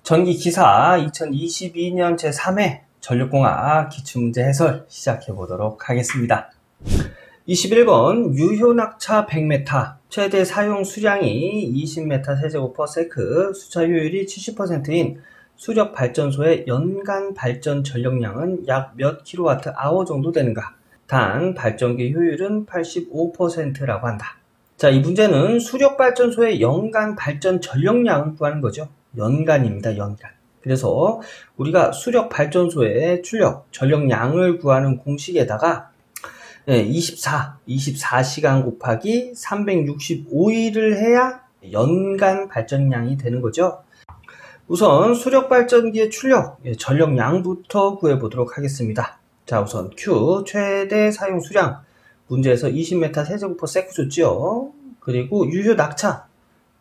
전기기사 2022년 제3회 전력공학 기출문제 해설 시작해 보도록 하겠습니다. 21번 유효낙차 100m, 최대 사용 수량이 20m 세제곱퍼세크, 수차 효율이 70%인 수력발전소의 연간 발전 전력량은 약 몇 kWh 정도 되는가? 단 발전기 효율은 85%라고 한다. 자, 이 문제는 수력발전소의 연간 발전 전력량을 구하는 거죠. 연간입니다. 연간. 그래서 우리가 수력발전소의 출력, 전력량을 구하는 공식에다가 24시간 곱하기 365일을 해야 연간 발전량이 되는 거죠. 우선 수력발전기의 출력, 전력량부터 구해보도록 하겠습니다. 자, 우선 Q, 최대 사용 수량. 문제에서 20m 세제곱퍼세크 줬지요. 그리고 유효 낙차.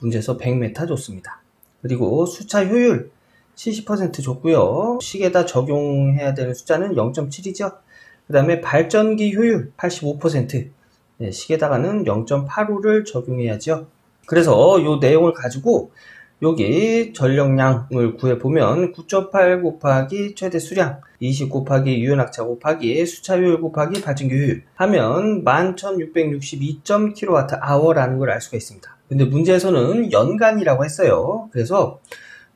문제에서 100m 줬습니다. 그리고 수차 효율 70% 줬고요. 식에다 적용해야 되는 숫자는 0.7이죠. 그 다음에 발전기 효율 85%. 식에다가는 0.85를 적용해야죠. 그래서 이 내용을 가지고 여기 전력량을 구해보면 9.8 곱하기 최대 수량, 20 곱하기 유효낙차 곱하기 수차 효율 곱하기 발전기 효율 하면 11,662.kWh라는 걸 알 수가 있습니다. 근데 문제에서는 연간이라고 했어요. 그래서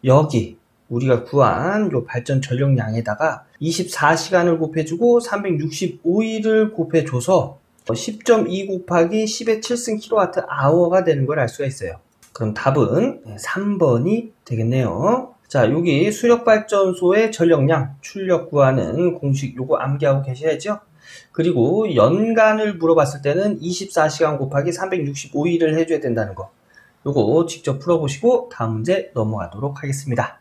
여기 우리가 구한 요 발전 전력량에다가 24시간을 곱해주고 365일을 곱해줘서 10.2 곱하기 10의 7승 kWh가 되는 걸 알 수가 있어요. 그럼 답은 3번이 되겠네요. 자, 여기 수력발전소의 전력량, 출력 구하는 공식 요거 암기하고 계셔야죠. 그리고 연간을 물어봤을 때는 24시간 곱하기 365일을 해줘야 된다는 거. 요거 직접 풀어보시고 다음 문제 넘어가도록 하겠습니다.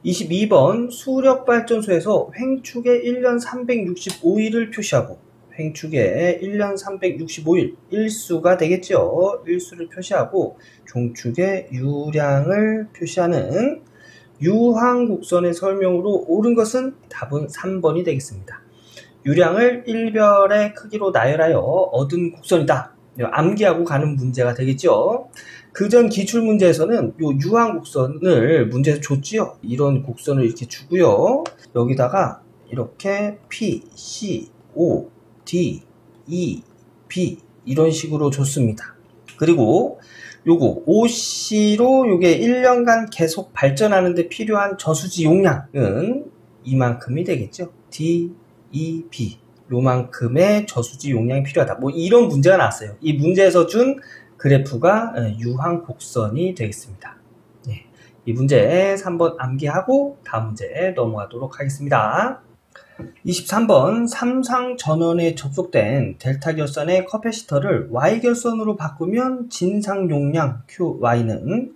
22번 수력발전소에서 횡축에 1년 365일을 표시하고 횡축에 1년 365일 일수가 되겠죠. 일수를 표시하고 종축에 유량을 표시하는 유황곡선의 설명으로 옳은 것은 답은 3번이 되겠습니다. 유량을 일별의 크기로 나열하여 얻은 곡선이다. 암기하고 가는 문제가 되겠죠. 그전 기출문제에서는 요 유황곡선을 문제에서 줬지요. 이런 곡선을 이렇게 주고요. 여기다가 이렇게 P, C, O, D, E, B 이런 식으로 줬습니다. 그리고 요거 OC로 요게 1년간 계속 발전하는데 필요한 저수지 용량은 이만큼이 되겠죠. D, E, B 요만큼의 저수지 용량이 필요하다. 뭐 이런 문제가 나왔어요. 이 문제에서 준 그래프가 유황곡선이 되겠습니다. 네, 이 문제 3번 암기하고 다음 문제 넘어가도록 하겠습니다. 23번 삼상 전원에 접속된 델타 결선의 커패시터를 Y 결선으로 바꾸면 진상 용량 QY는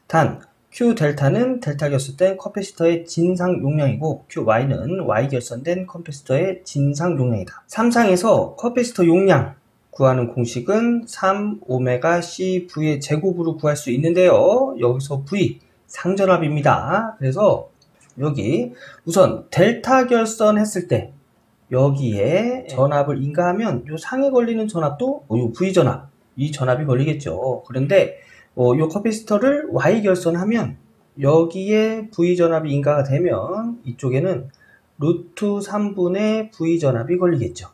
단 Q 델타는 델타 결선된 커패시터의 진상 용량이고 QY는 Y 결선된 커패시터의 진상 용량이다. 삼상에서 커패시터 용량 구하는 공식은 3ωCV의 제곱으로 구할 수 있는데요. 여기서 V 상전압입니다. 그래서 여기 우선 델타 결선 했을 때 여기에 전압을 인가하면 요 상에 걸리는 전압도 요 V 전압, 이 전압이 걸리겠죠. 그런데 요 커패시터를 Y 결선하면 여기에 V 전압이 인가가 되면 이쪽에는 루트 3분의 V 전압이 걸리겠죠.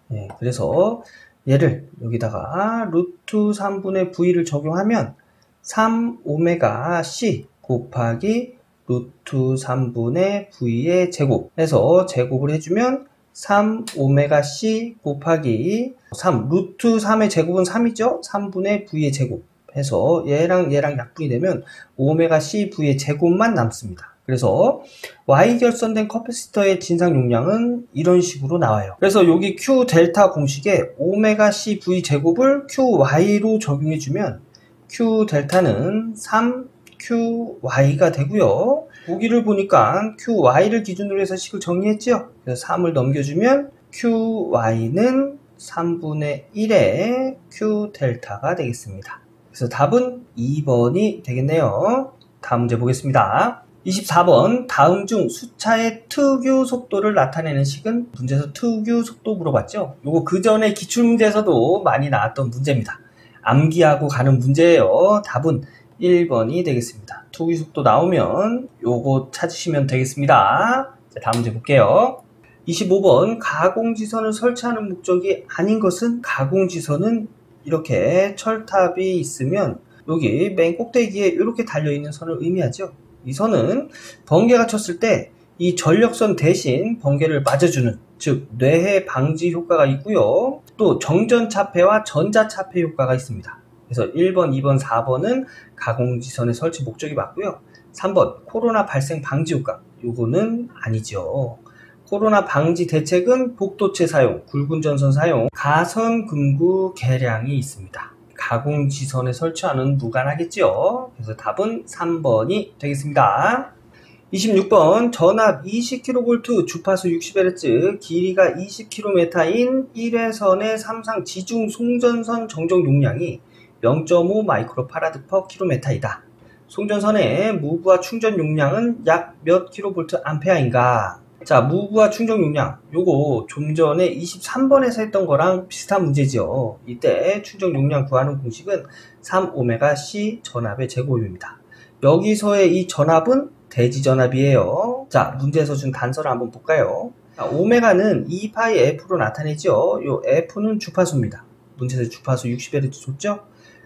네, 그래서 얘를 여기다가 루트 3분의 V를 적용하면 3ωC 곱하기 루트 3분의 V의 제곱 해서 제곱을 해주면 3ωC 곱하기 3 루트 3의 제곱은 3이죠. 3분의 V의 제곱 해서 얘랑 약분이 되면 ωC V의 제곱만 남습니다. 그래서 Y 결선된 커패시터의 진상 용량은 이런 식으로 나와요. 그래서 여기 Q 델타 공식에 ωC V 제곱을 QY로 적용해주면 Q 델타는 3QY가 되고요. 보기를 보니까 QY를 기준으로 해서 식을 정리했죠. 그래서 3을 넘겨주면 QY는 3분의 1의 Q 델타가 되겠습니다. 그래서 답은 2번이 되겠네요. 다음 문제 보겠습니다. 24번 다음 중 수차의 특유 속도를 나타내는 식은 문제에서 특유 속도 물어봤죠. 요거 그 전에 기출문제에서도 많이 나왔던 문제입니다. 암기하고 가는 문제예요. 답은 1번이 되겠습니다. 투기속도 나오면 요거 찾으시면 되겠습니다. 자, 다음 문제 볼게요. 25번 가공지선을 설치하는 목적이 아닌 것은 가공지선은 이렇게 철탑이 있으면 여기 맨 꼭대기에 이렇게 달려있는 선을 의미하죠. 이 선은 번개가 쳤을 때 이 전력선 대신 번개를 맞아주는, 즉 뇌해 방지 효과가 있고요. 또 정전차폐와 전자차폐 효과가 있습니다. 그래서 1번, 2번, 4번은 가공지선의 설치 목적이 맞고요. 3번 코로나 발생 방지 효과, 요거는 아니죠. 코로나 방지 대책은 복도체 사용, 굵은 전선 사용, 가선 금구 개량이 있습니다. 가공지선에 설치하는 무관하겠죠. 그래서 답은 3번이 되겠습니다. 26번 전압 20kV, 주파수 60Hz, 길이가 20km인 1회선의 삼상 지중 송전선 정정 용량이 0.5 마이크로파라드 퍼 킬로미터이다. 송전선의 무브와 충전 용량은 약 몇 킬로볼트 암페어인가? 자, 무브와 충전 용량, 요거 좀 전에 23번에서 했던 거랑 비슷한 문제죠. 이때 충전 용량 구하는 공식은 3ωc 전압의 제곱입니다. 여기서의 이 전압은 대지전압이에요. 자, 문제에서 준 단서를 한번 볼까요? 자, 오메가는 2파이 F로 나타내죠. 요 F는 주파수입니다. 문제에서 주파수 60Hz 줬죠?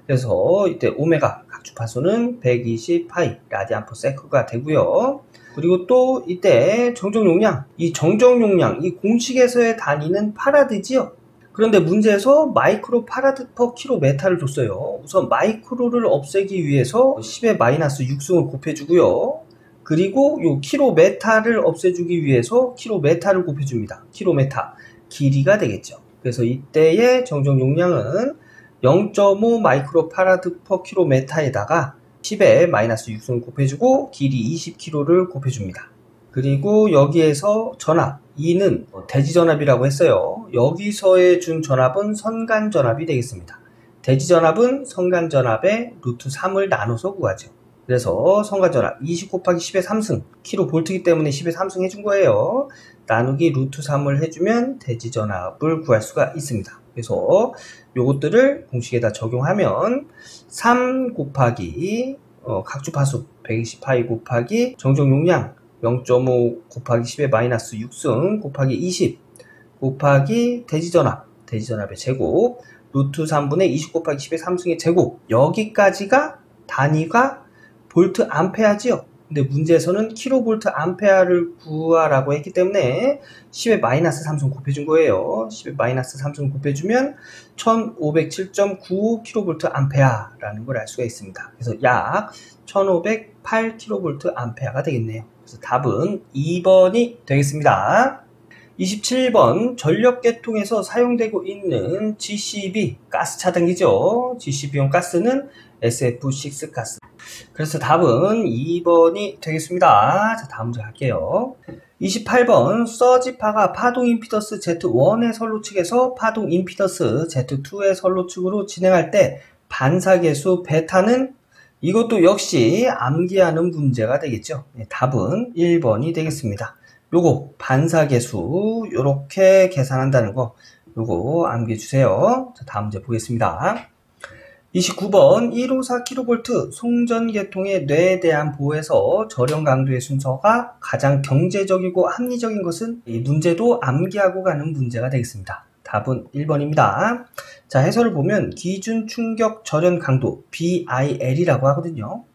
그래서 이때 오메가 각 주파수는 120파이 라디안 퍼 세컨드가 되고요. 그리고 또 이때 정정 용량, 이 정정 용량, 이 공식에서의 단위는 파라드지요. 그런데 문제에서 마이크로 파라드 퍼 킬로메타를 줬어요. 우선 마이크로를 없애기 위해서 10의 마이너스 6승을 곱해주고요. 그리고 요 킬로메타를 없애주기 위해서 킬로메타를 곱해줍니다. 킬로메타, 길이가 되겠죠. 그래서 이때의 정정 용량은 0.5 마이크로 파라드 퍼 킬로메타에다가 10의 마이너스 6승을 곱해주고 길이 20km를 곱해줍니다. 그리고 여기에서 전압, E는 대지전압이라고 했어요. 여기서의 준 전압은 선간전압이 되겠습니다. 대지전압은 선간전압의 루트 3을 나눠서 구하죠. 그래서 선간전압 20 곱하기 10의 3승, 킬로볼트이기 때문에 10의 3승 해준 거예요. 나누기 루트 3을 해주면 대지전압을 구할 수가 있습니다. 그래서 요것들을 공식에다 적용하면 3 곱하기 각 주파수 120파이 곱하기 정정 용량 0.5 곱하기 10의 마이너스 6승 곱하기 20 곱하기 대지전압의 제곱 루트 3분의 20 곱하기 10의 3승의 제곱, 여기까지가 단위가 볼트 암페어지요. 근데 문제에서는 킬로볼트 암페어를 구하라고 했기 때문에 10의 마이너스 3승 곱해준 거예요. 10의 마이너스 3승 곱해주면 1507.95 킬로볼트 암페어라는 걸 알 수가 있습니다. 그래서 약 1508 킬로볼트 암페어가 되겠네요. 그래서 답은 2번이 되겠습니다. 27번 전력계통에서 사용되고 있는 GCB 가스 차단기죠. GCB용 가스는 SF6 가스. 그래서 답은 2번이 되겠습니다. 자, 다음 문제 갈게요. 28번 서지파가 파동 임피던스 Z1의 선로 측에서 파동 임피던스 Z2의 선로 측으로 진행할 때 반사계수 베타는, 이것도 역시 암기하는 문제가 되겠죠. 네, 답은 1번이 되겠습니다. 요거 반사계수 요렇게 계산한다는 거, 요거 암기해 주세요. 자, 다음 문제 보겠습니다. 29번 154kV 송전계통의 뇌에 대한 보호에서 저렴 강도의 순서가 가장 경제적이고 합리적인 것은, 이 문제도 암기하고 가는 문제가 되겠습니다. 답은 1번입니다. 자, 해설을 보면 기준 충격 절연 강도 BIL이라고 하거든요.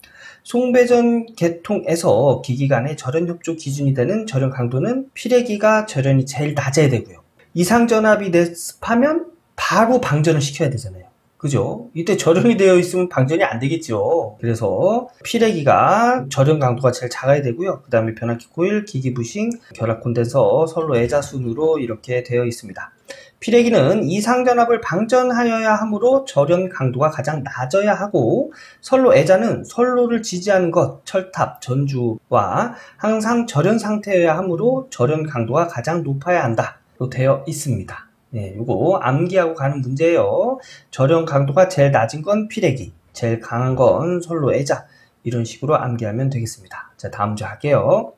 송배전 계통에서 기기 간의 절연 협조 기준이 되는 절연 강도는 피레기가 절연이 제일 낮아야 되고요. 이상 전압이 습하면 바로 방전을 시켜야 되잖아요. 그죠? 이때 절연이 되어 있으면 방전이 안 되겠죠. 그래서 피레기가 절연 강도가 제일 작아야 되고요. 그 다음에 변압기 코일, 기기 부싱, 결합 콘덴서, 선로 애자 순으로 이렇게 되어 있습니다. 피레기는 이상 전압을 방전하여야 하므로 절연 강도가 가장 낮아야 하고, 선로 애자는 선로를 지지하는 것, 철탑, 전주와 항상 절연 상태여야 하므로 절연 강도가 가장 높아야 한다로 되어 있습니다. 네, 요거 암기하고 가는 문제예요. 절연 강도가 제일 낮은 건 피레기, 제일 강한 건 선로 애자, 이런 식으로 암기하면 되겠습니다. 자, 다음 문제 할게요.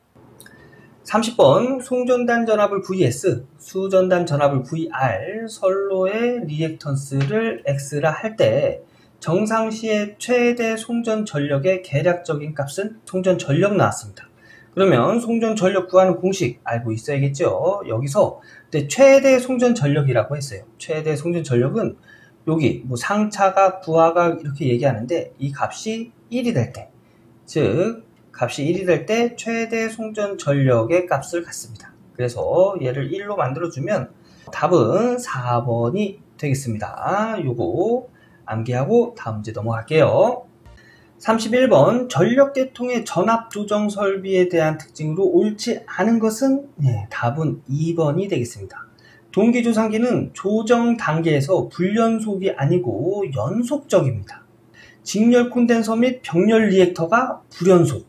30번 송전단 전압을 VS, 수전단 전압을 VR, 선로의 리액턴스를 X라 할 때 정상시의 최대 송전 전력의 계략적인 값은 송전 전력 나왔습니다. 그러면 송전 전력 구하는 공식 알고 있어야겠죠. 여기서 최대 송전 전력이라고 했어요. 최대 송전 전력은 여기 뭐 상차각, 부하각 이렇게 얘기하는데 이 값이 1이 될 때, 즉 값이 1이 될 때 최대 송전 전력의 값을 갖습니다. 그래서 얘를 1로 만들어주면 답은 4번이 되겠습니다. 요거 암기하고 다음 문제 넘어갈게요. 31번 전력계통의 전압 조정 설비에 대한 특징으로 옳지 않은 것은 답은 2번이 되겠습니다. 동기조상기는 조정 단계에서 불연속이 아니고 연속적입니다. 직렬 콘덴서 및 병렬 리액터가 불연속,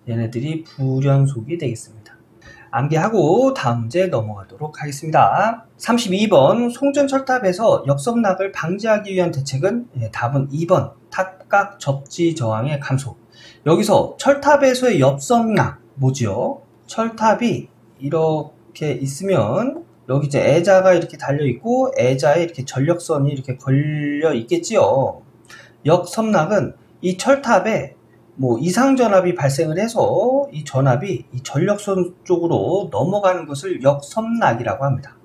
얘네들이 불연속이 되겠습니다. 암기하고 다음 문제 넘어가도록 하겠습니다. 32번 송전철탑에서 역섭락을 방지하기 위한 대책은 답은 2번 탑각 접지 저항의 감소. 여기서 철탑에서의 역섭락 뭐지요? 철탑이 이렇게 있으면 여기 이제 애자가 이렇게 달려 있고 애자에 이렇게 전력선이 이렇게 걸려 있겠지요. 역섭락은 이 철탑에 뭐 이상전압이 발생을 해서 이 전압이 이 전력선 쪽으로 넘어가는 것을 역섭락이라고 합니다.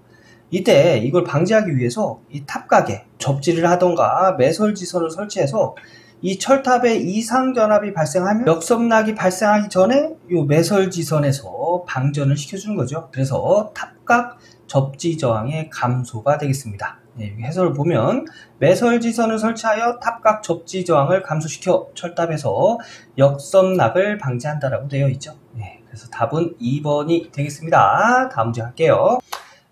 이때 이걸 방지하기 위해서 이 탑각에 접지를 하던가 매설지선을 설치해서 이 철탑에 이상전압이 발생하면 역섭락이 발생하기 전에 이 매설지선에서 방전을 시켜주는 거죠. 그래서 탑각 접지 저항의 감소가 되겠습니다. 여기 해설을 보면 매설지선을 설치하여 탑각 접지 저항을 감소시켜 철탑에서 역섭락을 방지한다라고 되어 있죠. 그래서 답은 2번이 되겠습니다. 다음 문제 할게요.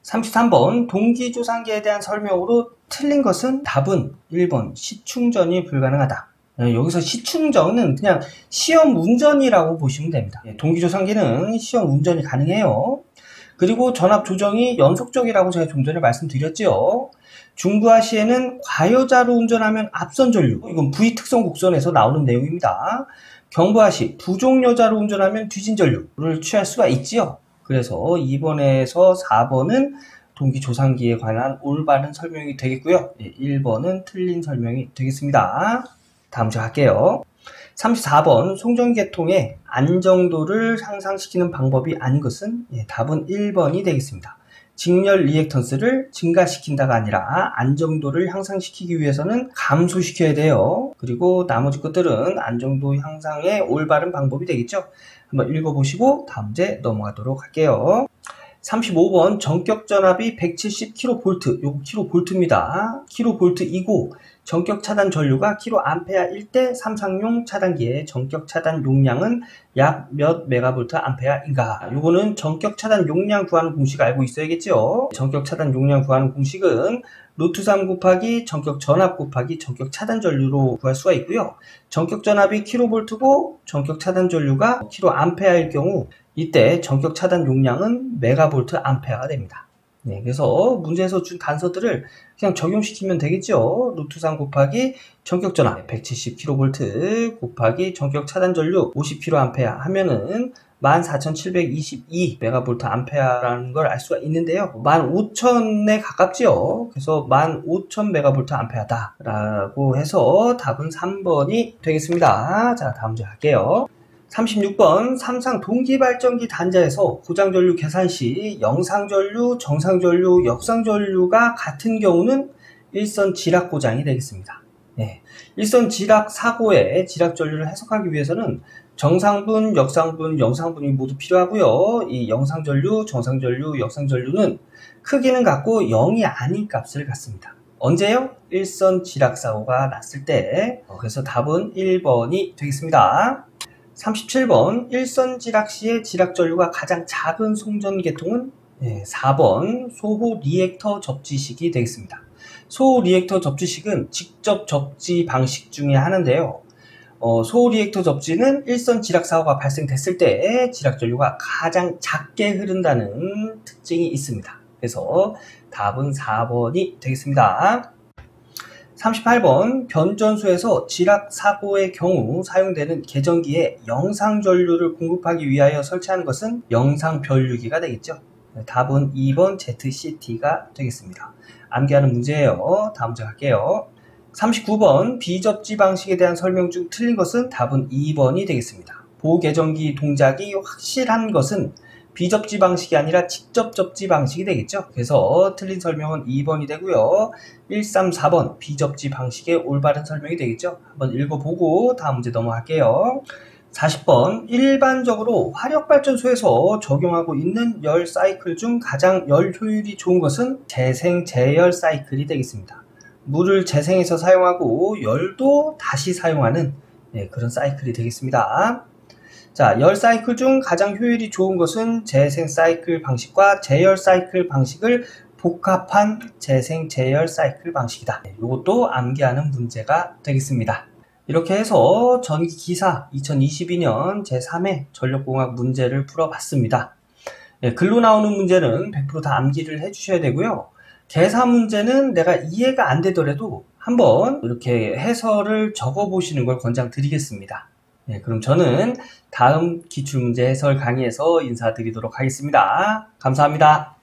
33번 동기조상기에 대한 설명으로 틀린 것은 답은 1번 시충전이 불가능하다. 여기서 시충전은 그냥 시험 운전이라고 보시면 됩니다. 동기조상기는 시험 운전이 가능해요. 그리고 전압 조정이 연속적이라고 제가 좀 전에 말씀드렸죠. 중부하 시에는 과여자로 운전하면 앞선 전류, 이건 V 특성 곡선에서 나오는 내용입니다. 경부하 시 부종여자로 운전하면 뒤진 전류를 취할 수가 있지요. 그래서 2번에서 4번은 동기조상기에 관한 올바른 설명이 되겠고요. 1번은 틀린 설명이 되겠습니다. 다음 주 할게요. 34번 송전계통의 안정도를 향상시키는 방법이 아닌 것은 답은 1번이 되겠습니다. 직렬 리액턴스를 증가시킨다가 아니라 안정도를 향상시키기 위해서는 감소시켜야 돼요. 그리고 나머지 것들은 안정도 향상의 올바른 방법이 되겠죠. 한번 읽어보시고 다음 문제 넘어가도록 할게요. 35번 전격 전압이 170kV, 요거 kV입니다. kV이고 전격 차단 전류가 kA일 때 삼상용 차단기의 전격 차단 용량은 약 몇 메가볼트 암페어인가? 요거는 전격 차단 용량 구하는 공식 알고 있어야겠죠? 전격 차단 용량 구하는 공식은 루트3 곱하기 전격 전압 곱하기 전격 차단 전류로 구할 수가 있고요. 전격 전압이 kV고 전격 차단 전류가 kA일 경우 이때 전격 차단 용량은 메가볼트 암페어가 됩니다. 그래서 문제에서 준 단서들을 그냥 적용시키면 되겠죠. 루트3 곱하기 전격 전압 170kV 곱하기 전격 차단 전류 50kA 하면은 14,722메가볼트 암페어라는 걸 알 수가 있는데요. 15,000에 가깝지요. 그래서 15,000메가볼트 암페어다라고 해서 답은 3번이 되겠습니다. 자, 다음 문제 할게요. 36번 삼상 동기발전기 단자에서 고장전류 계산 시 영상전류, 정상전류, 역상전류가 같은 경우는 일선 지락 고장이 되겠습니다. 일선 지락 사고의 지락 전류를 해석하기 위해서는 정상분, 역상분, 영상분이 모두 필요하고요. 이 영상전류, 정상전류, 역상전류는 크기는 같고 0이 아닌 값을 갖습니다. 언제요? 일선 지락 사고가 났을 때. 그래서 답은 1번이 되겠습니다. 37번 일선 지락 시의 지락 전류가 가장 작은 송전 계통은 4번 소호 리액터 접지식이 되겠습니다. 소호 리액터 접지식은 직접 접지 방식 중에 하나인데요. 소호 리액터 접지는 일선 지락 사고가 발생됐을 때 지락 전류가 가장 작게 흐른다는 특징이 있습니다. 그래서 답은 4번이 되겠습니다. 38번 변전소에서 지락 사고의 경우 사용되는 계전기에 영상전류를 공급하기 위하여 설치하는 것은 영상변류기가 되겠죠. 답은 2번 ZCT가 되겠습니다. 암기하는 문제예요. 다음 문제 갈게요. 39번 비접지 방식에 대한 설명 중 틀린 것은 답은 2번이 되겠습니다. 보계정기 동작이 확실한 것은 비접지 방식이 아니라 직접 접지 방식이 되겠죠. 그래서 틀린 설명은 2번이 되고요. 134번 비접지 방식의 올바른 설명이 되겠죠. 한번 읽어보고 다음 문제 넘어갈게요. 40번 일반적으로 화력발전소에서 적용하고 있는 열 사이클 중 가장 열 효율이 좋은 것은 재생 재열 사이클이 되겠습니다. 물을 재생해서 사용하고 열도 다시 사용하는 그런 사이클이 되겠습니다. 자, 열 사이클 중 가장 효율이 좋은 것은 재생 사이클 방식과 재열 사이클 방식을 복합한 재생 재열 사이클 방식이다. 이것도 암기하는 문제가 되겠습니다. 이렇게 해서 전기기사 2022년 제3회 전력공학 문제를 풀어봤습니다. 글로 나오는 문제는 100% 다 암기를 해주셔야 되고요. 계산 문제는 내가 이해가 안 되더라도 한번 이렇게 해설을 적어보시는 걸 권장드리겠습니다. 그럼 저는 다음 기출문제 해설 강의에서 인사드리도록 하겠습니다. 감사합니다.